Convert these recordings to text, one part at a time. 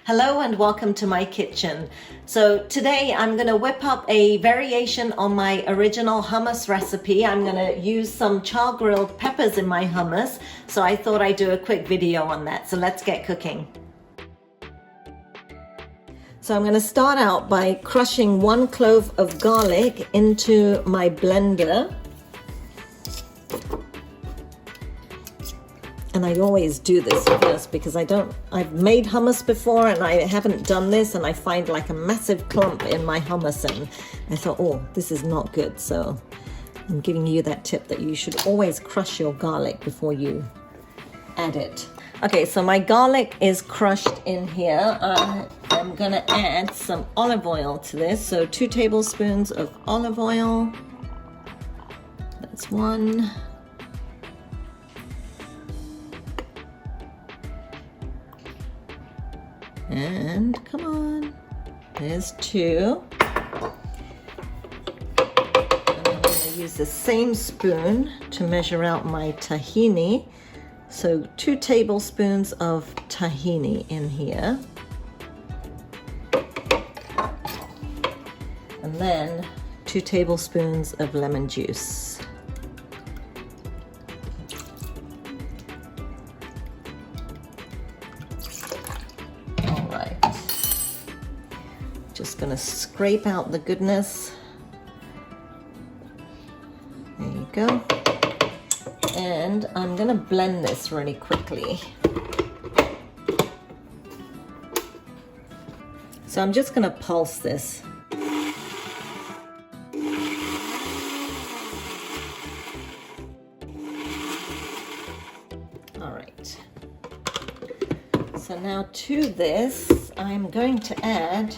Hello and welcome to my kitchen. So today I'm going to whip up a variation on my original hummus recipe. I'm going to use some char-grilled peppers in my hummus, so I thought I'd do a quick video on that. So let's get cooking. So I'm going to start out by crushing 1 clove of garlic into my blender. And I always do this first because I've made hummus before and I haven't done this, and I find like a massive clump in my hummus, and I thought, oh, this is not good. So I'm giving you that tip that you should always crush your garlic before you add it. Okay, so my garlic is crushed in here. I'm gonna add some olive oil to this. So 2 tablespoons of olive oil. That's 1. And come on, there's 2. And I'm going to use the same spoon to measure out my tahini. So 2 tablespoons of tahini in here. And then 2 tablespoons of lemon juice. Just gonna scrape out the goodness. There you go. And I'm gonna blend this really quickly. So I'm just gonna pulse this. All right. So now to this, I'm going to add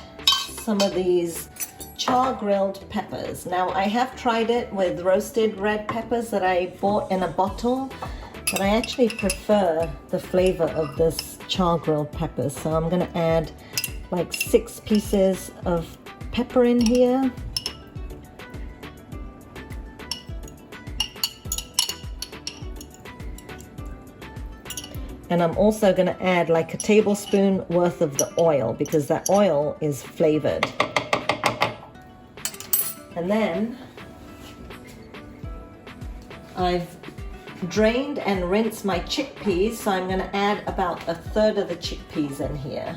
some of these char-grilled peppers. Now I have tried it with roasted red peppers that I bought in a bottle, but I actually prefer the flavor of this char-grilled peppers. So I'm gonna add like 6 pieces of pepper in here. And I'm also going to add like a tablespoon worth of the oil because that oil is flavored. And then I've drained and rinsed my chickpeas, so I'm going to add about 1/3 of the chickpeas in here.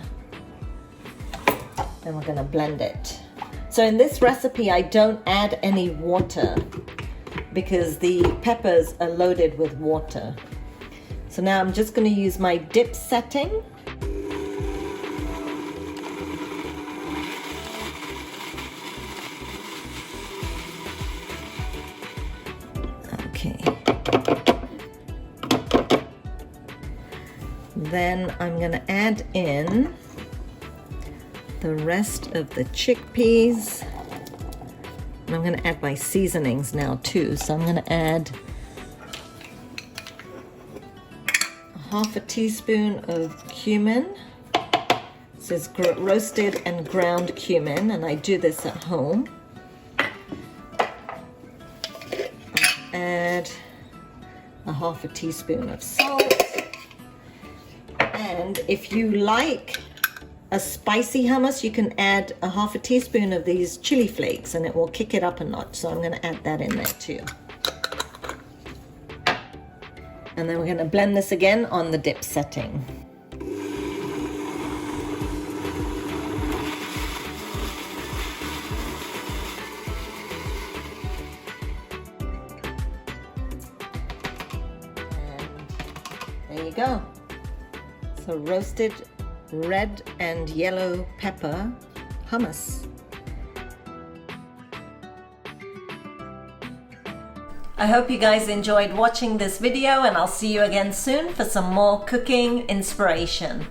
And we're going to blend it. So in this recipe I don't add any water because the peppers are loaded with water. So now I'm just going to use my dip setting. Okay. Then I'm going to add in the rest of the chickpeas. And I'm going to add my seasonings now too. So I'm going to add 1/2 teaspoon of cumin. It says roasted and ground cumin, and I do this at home. Add 1/2 teaspoon of salt. And if you like a spicy hummus, you can add 1/2 teaspoon of these chili flakes and it will kick it up a notch. So I'm going to add that in there too. And then we're going to blend this again on the dip setting. And there you go. So roasted red and yellow pepper hummus. I hope you guys enjoyed watching this video, and I'll see you again soon for some more cooking inspiration.